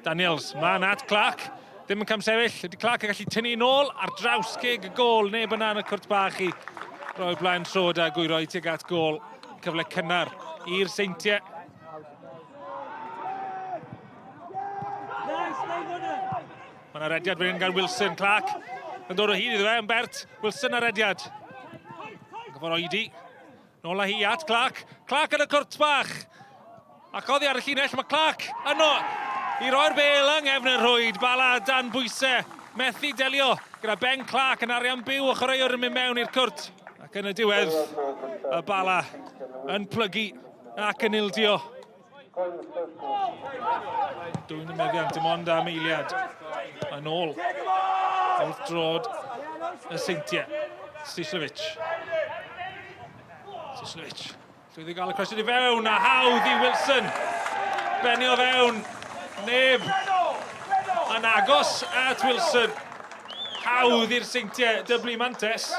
Daniels, man at Clark. Ddim yn camsefyll. Ydy Clark yn gallu tynnu nôl ar draws ceg y gôl. Neb yna yn y cwrt bach i roi blaen trod a gwyroi tuag at gôl. Cyfle cynnar i'r Seintiau. Mae yna rediad fan hyn gan Wilson. Clark yn dod o hyd iddo fe yn Bert. Wilson ar rediad. Gyfor oedi. Nôl â hi at Clark. Clark yn y cwrt bach. Ac oddi ar y llinell, mae Clark yno i roi'r bel yng nghefn y rhwyd. Bala dan bwysau. Methu delio gyda Ben Clark yn arian byw o chwaraewr yn mynd mewn i'r cwrt. Ac yn y diwedd, y Bala yn plygu ac yn ildio. Dwi'n meddiant dim ond am eiliad. Yn ôl. Wrth drod y Seintiau. Stislovic. Llwyddi gael y cwestiwn i fewn a hawdd i Wilson. Benni o fewn. Neb yn agos at Wilson. Hawdd i'r Seintiau dyblu mantes.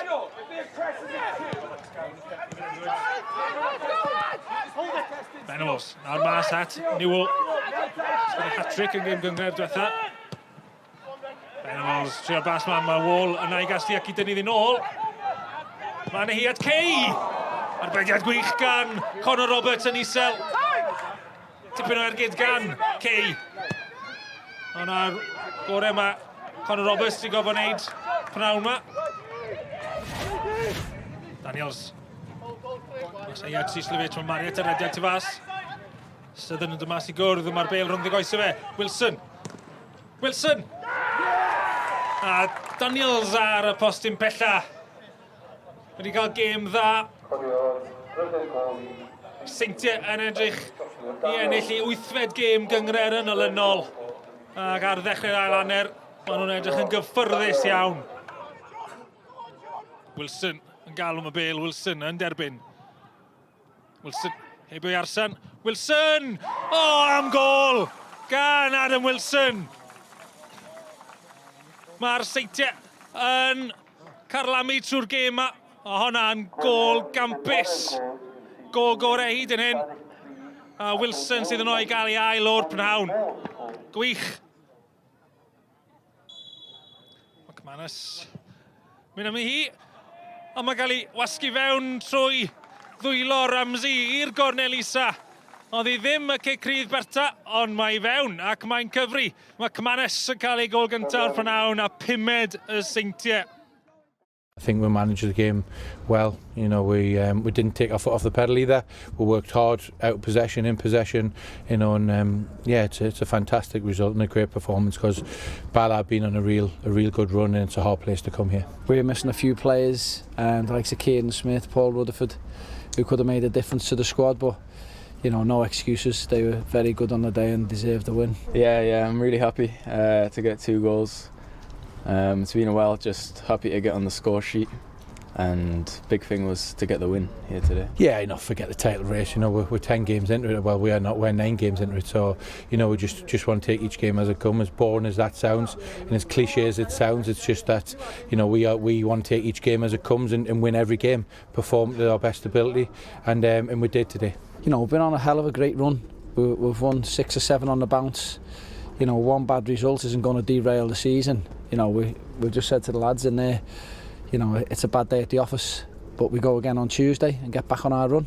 Bennos, nawr mas at Newell. Sgwyd hat-trick yn gêm gyngor diwetha. Bennos, trio bas mae Wall yna i gaslu ac i dynnu ddyn ôl. Mae yna hi at Kay. Arbediad gwych gan Conor Roberts yn isel. Tipyn o ergyd gan Kay. O'na'r gorau yma Conor Roberts wedi gofod wneud pnawn yma. Daniels. Maseiad Stislovic, mae Mariet ar rediad tu fas. Syddyn yn dymas i gwrdd, mae'r bel rhwng y goesau fe. Wilson! A Daniels ar y postyn pella. Wedi cael gêm dda. Seintiau yn edrych i ennill i 8fed gêm gyngred yn olynol. Ac ar ddechrau'r ail hanner, maen nhw'n edrych yn gyffyrddus iawn. Wilson yn galw am y bel, Wilson yn derbyn. Wilson, heibio i Arsan. Wilson! O, am gol! Gan Adam Wilson! Mae'r Seintiau yn carlamu trwy'r gêm yma. O hwnna'n gol gampus. Gol gorau hyd yn hyn. A Wilson sydd yno i gael ei ail o'r prynhawn. Gwych. McManus. Mynd am ei hi. A mae gael ei wasgu fewn trwy ddwylo Ramsey i'r gornel isa. Oedd hi ddim y crydd Berta, ond mae i fewn ac mae'n cyfri. Mae McManus yn cael ei gol gyntaf o'r prynhawn a 5 y Seintiau. I think we managed the game well. You know, we didn't take our foot off the pedal either. We worked hard, out of possession, in possession. You know, and yeah, it's a fantastic result and a great performance because Bala have been on a real good run, and it's a hard place to come here. We're missing a few players, and like Caden Smith, Paul Rutherford, who could have made a difference to the squad, but you know, no excuses. They were very good on the day and deserved the win. Yeah, I'm really happy to get 2 goals. It's been a while, just happy to get on the score sheet, and big thing was to get the win here today. Yeah, forget the title race. You know, we're 10 games into it. Well, we are not. We're 9 games into it. So, you know, we just want to take each game as it comes. As boring as that sounds, and as cliche as it sounds, it's just that, you know, we want to take each game as it comes and win every game, perform to our best ability, and we did today. You know, we've been on a hell of a great run. We've won 6 or 7 on the bounce. You know, one bad result isn't going to derail the season. You know, we just said to the lads in there, you know, it's a bad day at the office, but we go again on Tuesday and get back on our run.